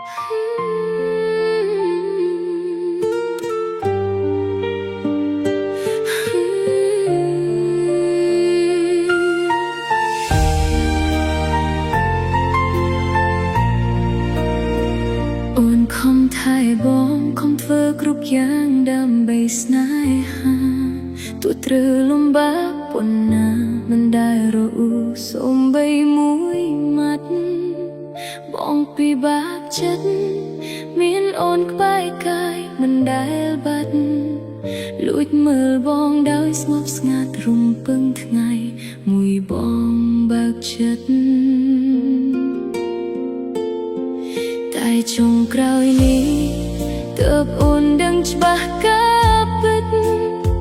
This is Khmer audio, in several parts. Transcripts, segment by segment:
អូនខំថែបងខំធ្វើគ្រប់យ៉ាងដើម្បីស្នេហាទោះត្រូវលំបាកប៉ុណ្ណាមិនដែលរអ៊ូសូម្បីមួយម៉ាត់បងពិបាកចិត្តមានអូនក្បែរកាយមិនដែលបាត់លួចមើលបងដោយស្ងប់ស្ងាត់រំពឹងថ្ងៃមួយបងបើកចិត្តតែចុងក្រោយនេះទើបអូនដឹងច្បាស់ការពិត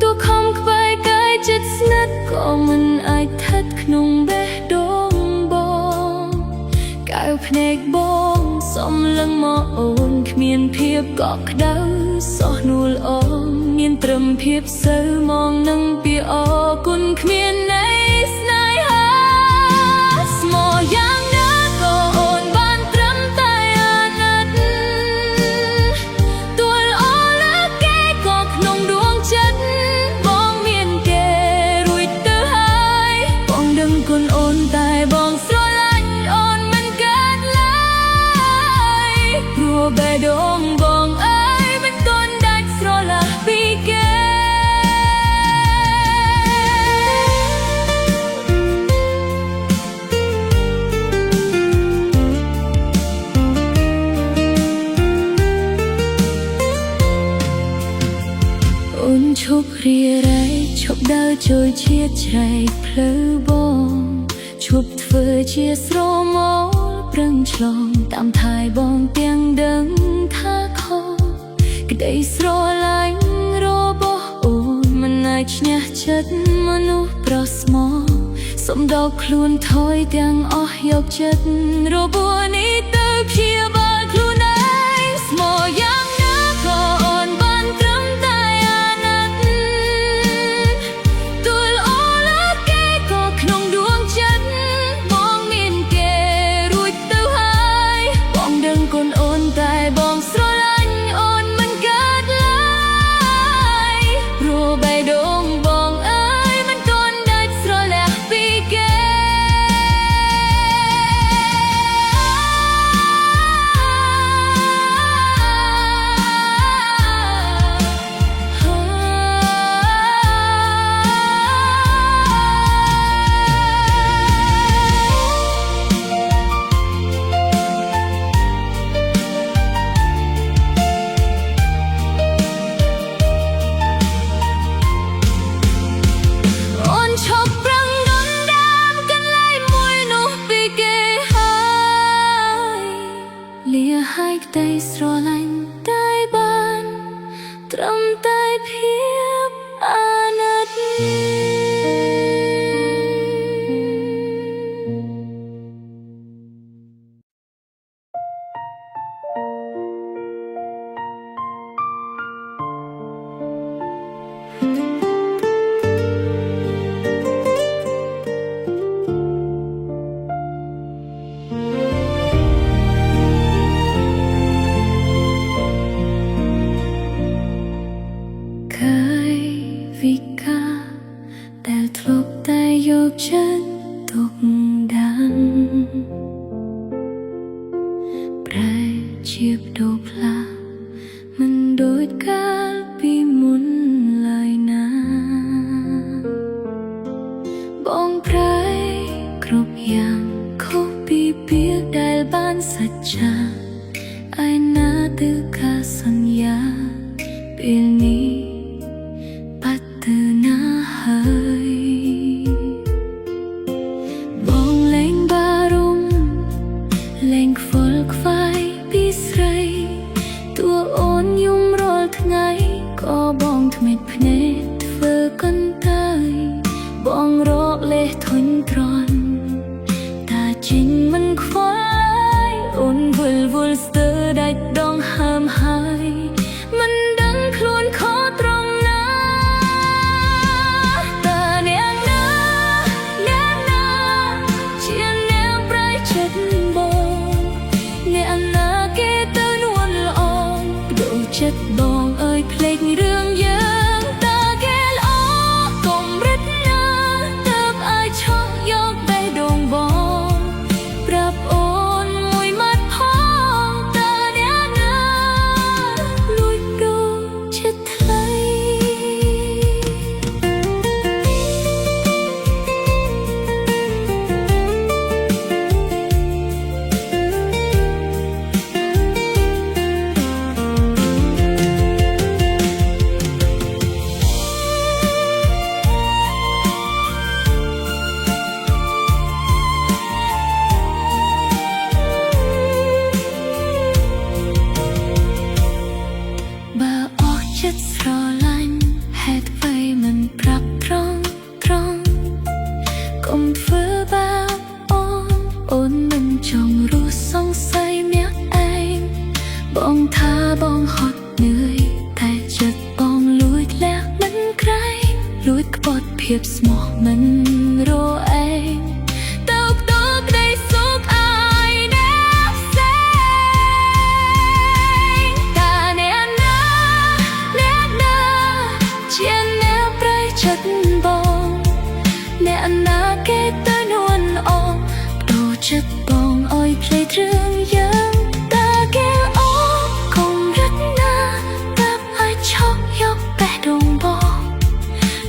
ទោះខំក្បែរកាយចិត្តស្និទ្ធក៏មិនអាចស្ថិតក្នុងបេះដូងបងកៅភ្នែកបងសំលឹងមកអូនគ្មានភាពកក់ក្ដៅសោះនួលអងមានត្រឹមភាពសៅមកនឹងពីអរគុណគ្មានន័យស្នេហាស្មោះយ៉ាងណាក៏អូនបានត្រឹមតែអាណិតទួលអូនលើគេក៏ក្នុងដួងចិត្តបងមានគេរួចទៅហើយបងដឹងគុណអូនតែបងស្រឡាញ់អូនមិនកើតឡើយព្រោះបេះដូងបងអើយមិនទាន់ដាច់ស្រឡះពីគេអូនឈប់រារែកឈប់ដើរចូលឈៀតច្រែកផ្លូវបងឈប់ធ្វើជាស្រមោលប្រឹងឆ្លងតាមថែបងទាំងដឹងថាខុសក្តីស្រឡាញ់របស់អូនមិនអាចឈ្នះចិត្តមនុស្សប្រស្មោសុំដកខ្លួនថយទាំងអស់យកចិត្តរបួសនេះទៅព្យាបាលខ្លួនឯងស្មោយ៉ាងណាក៏អូនបានត្រឹមតែអាណិតទួលអូនលើគេក៏ក្នុងដួងចិត្តបងមានគេរួចទៅហើយបងដឹងគុណអូនតែបងស្រឡាញ់អូនមិនកើតឡើយព្រោះបេះដូងបងអើយមិនទាន់ដាច់ស្រឡះពីគេអូនឈប់ប្រឹងដណ្ដើមកន្លែងមួយនោះពីគេហើយលាហើយក្តីស្រឡាញ់តែបានត្រឹមតែភាពអាណិតវិការដែលធ្លាប់តែយកចិត្តទុកដាក់ប្រែជាបដូរផ្លាមិនដូចកាលពីមុនឡើយណាបងប្រែគ្រប់យ៉ាងខុសពីពាក្យដែលបានសច្ចាឯណាទៅការសន្យាពេលនេះណាហើយបងលែងបារម្ភលែងខ្វល់ខ្វាយពីស្រីតួអូនយំរាល់ថ្ងៃក៏បងធ្មេចភ្នែកធ្វើកន្តើយបងរកលេសធុញទ្រាន់តែចេញមិនខ្វល់អូនវិលវល់ស្ទើរដាច់ដងហើម មិនចង់រស់សង្ស័យអ្នកឯងបងថាបងហត់នឿយតែចិត្តបងលួចលះមិនក្រែងលួចក្បត់ភាពស្មោះមិនរឯងទៅផ្ដោក្ដីសុខអាយអ្នកផ្សេងតាអ្នកណាជាអ្នកប្រៃចិត្តបងអ្នកណាគេទៅនួនអងបដូរចិត្តបងអើយភ្លេចរឿងយើងតាគេអងគំរិតណាតាមអាចឈប់យកបេះដូងបង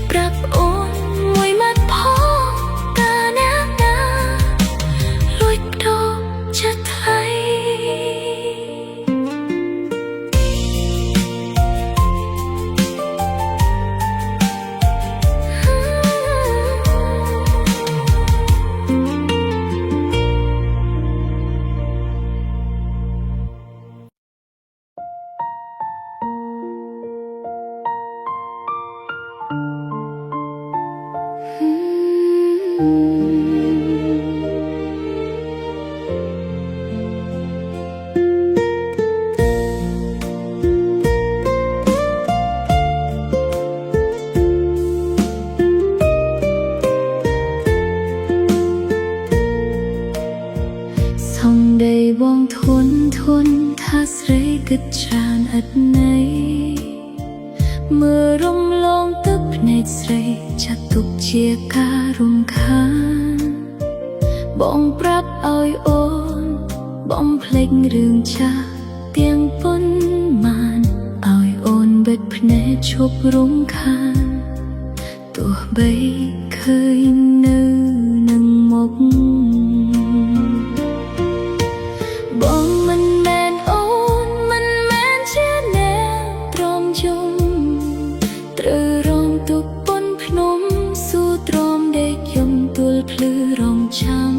ប្រាប់អូនមួយម៉ាត់ផងតាអ្នកណាលួចបដូរចិត្តថ្លៃបងធន់ថាស្រីគិតច្រើនឥតន័យមើលរំលងទឹកភ្នែកស្រីចាត់ទុកជាការរំខានបងប្រាប់ឲ្យអូនបងភ្លេចរឿងចាស់ទាំងប៉ុន្មានឲ្យអូនបិទភ្នែកឈប់រំខានទោះបីឃើញនៅនឹងមុខបងមិនមែនអូនមិនមែនជាអ្នកទ្រាំយំត្រូវរងទុក្ខពន់ភ្នំស៊ូទ្រាំដេកយំទួលភ្លឺរងចាំ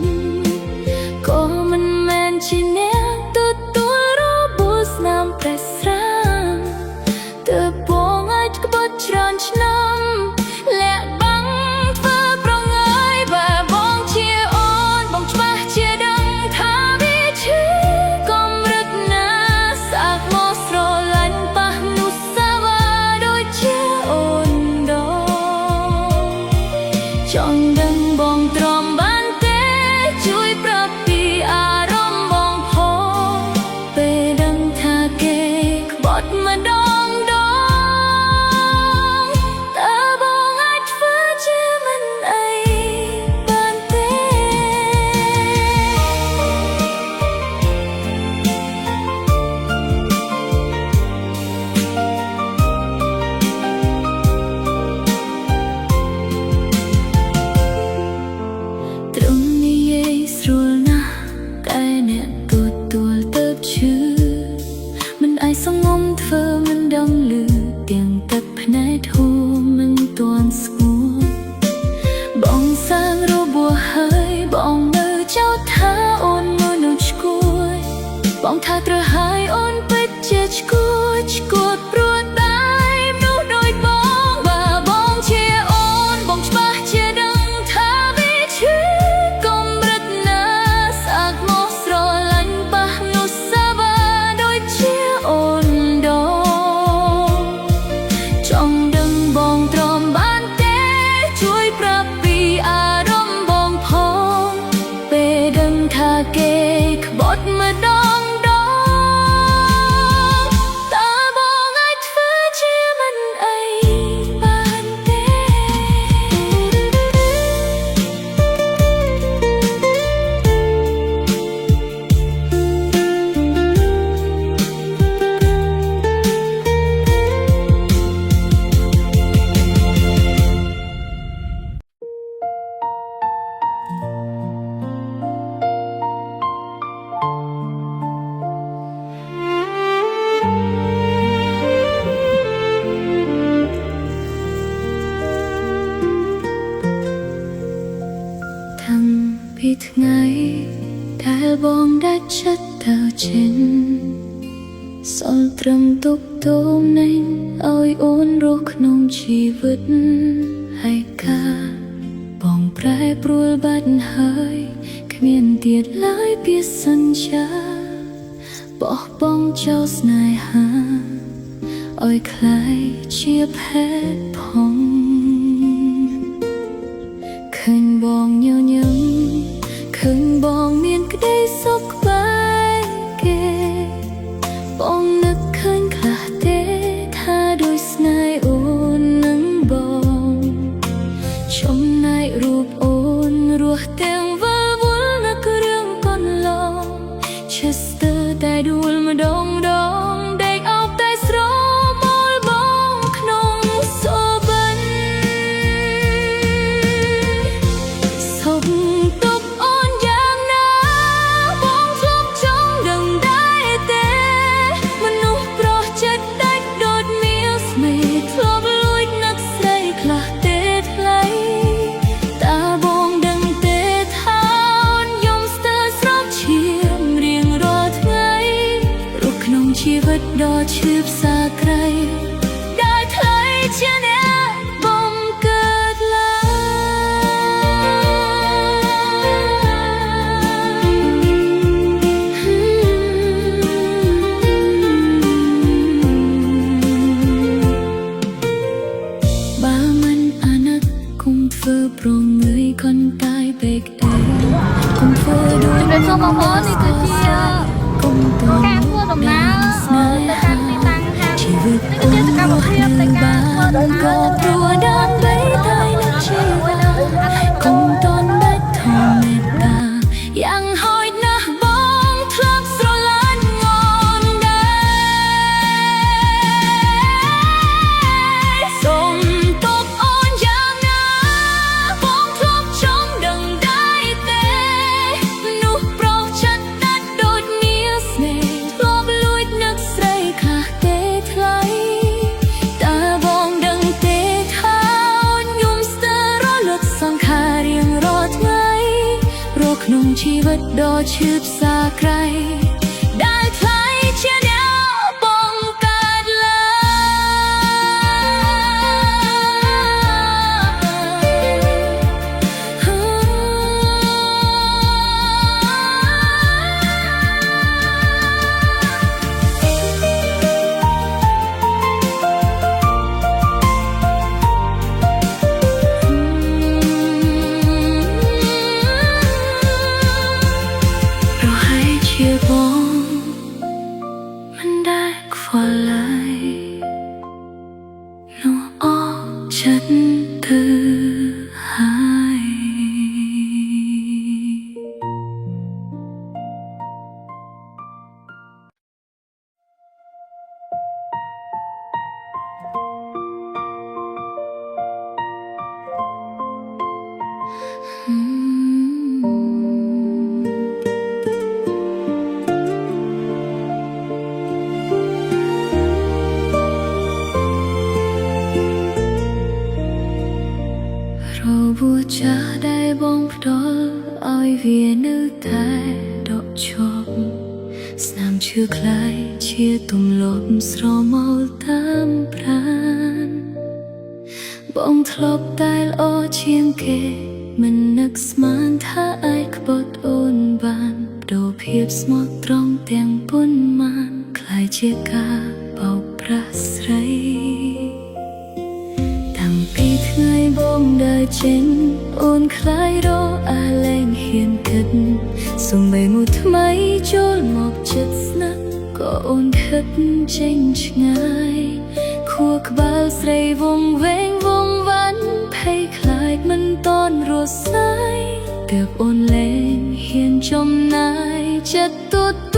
ក៏មិនមែនជាអ្នកទទួលរបួសស្នាមប្រេះស្រាំទើបបងអាចក្បត់ច្រើនឆ្នាំលាក់បាំងធ្វើប្រងើយបើបងជាអូនបងច្បាស់ជាដឹងថាវាឈឺចង់ដឹងបងទ្រាំបានទេជួយប្រាប់ពីអារម្មណ៍បងផងពេលដឹងថាគេក្បត់ម្ដងតើបងអាចធ្វើជាមិនអីបានទេត្រង់និយាយស្រួលណាស់តែអ្នកទទួលទៅឈឺមិនអាចសងំធ្វើមិនដឹងលឺទាំងទឹកភ្នែកធូរមិនទាន់ស្ងួនបងសាងរបួសហើយបងនៅចោទថាអូនមនុស្សឈួយបងថាត្រូវហើយអូនពិតជាឈួតព្រោះតែមនុស្សដូចបងបើបងជាអូនបងច្បាស់ជាដឹងថាវាឈឺគេក្បត់ម្ដងតើបងអាចធ្វើជាមិនអីបានទេពីថ្ងៃដែលបងដាច់ចិត្តទៅចេញសល់ត្រឹមទុកទោមនៃឲ្យអូនរស់ក្នុងជីវិតហើយកាបងប្រែប្រួលបាត់ហើយ គ្មានទៀតឡើយពាក្យសន្យាបោះបង់ចោលស្នេហាឲ្យคล้ายជាភេទផងឃើញបងញញឹមឃើញបងមានក្តីសុខក្បែរគេបងនឹកឃើញខ្លះទេថាដូចស្នេហ៍អូននឹងបងចំណែករូបអូនរស់ទាំងវិលវល់នឹករឿងកន្លងឈឺស្ទើរតែដួលម្ដងដេកអោបតែស្រមោលបងក្នុងសូបិនសុខទុក្ខអូនយ៉ាងណាបងធ្លាប់ចង់ដឹងដែរទេមនុស្សប្រុសចិត្តដាច់ដូចមាសស្មេធ្លាប់លួចនឹកស្រីខ្លះទេថ្លៃតើបងដឹងទេថាអូនយំស្ទើរស្រោបឈាមរៀងរាល់ថ្ងៃរស់ក្នុងជីវិតដ៏ឈឺផ្សាក្រៃដែលថ្លៃជាអ្នកបំកើតឡើងបើមិនអាណិតគុំធ្វើប្រងើយកូនតายពេកអីគុំធ្វើដូចជំរាបសួរបងប្អូននេះគឺជាគុំតន់ ការធ្វើដំណើរទៅកាន់ទីតាំងហាងនេះគឺជាសកម្មភាពនៃការធ្វើដំណើរទៅកាន់ទីតាំងហាងជាមួយនឹងគុំតន់ដាច់ធម្មតាយ៉ាងហោចណាស់បងធ្លាប់ស្រឡាញ់ងន់ដែរសុំទុកអូនយ៉ាងណាបងធ្លាប់ចង់ដឹងដែរទេមនុស្សប្រុសចិត្តដាច់ដូចមាសស្នេហ៍ធ្លាប់លួចនឹកស្រីខ្លះទេថ្លៃតើបងដឹងទេថាអូនយំស្ទើររលត់សង្ខាររៀងរាល់ថ្ងៃរស់ក្នុងជីវិតដ៏ឈឺផ្សាក្រៃដែលថ្លៃជាអ្នកបងកើតឡើងប្រហែលជាបងមិនដែលខ្វល់ឡើយនោះអស់ចិត្តទៅហើយ របួសចាស់ដែលបងផ្ដល់ឲ្យវានៅតែដកជាប់ស្នាមឈឺคล้ายជាទម្លាប់ស្រមោលតាមប្រាណបងធ្លាប់តែល្អជាងគេមិននឹកស្មានថាអាចក្បត់អូនបានដូរភាពស្មោះត្រង់ទាំងប៉ុន្មានคล้ายជាការបោកប្រាស់ស្រីតាំងពីថ្ងៃបងដើរចេញអូនคล้ายរអាលែងហ៊ានគិតសូម្បីមួយថ្មីចូលមកជិតស្និទ្ធក៏អូនខិតចេញឆ្ងាយខួរក្បាលស្រីវងវែងវងវ៉ាន់ភ័យខ្លាចមិនតន់រស់ស្នេហ៍ទើបអូនលែងហ៊ានចំណាយចិត្តទូ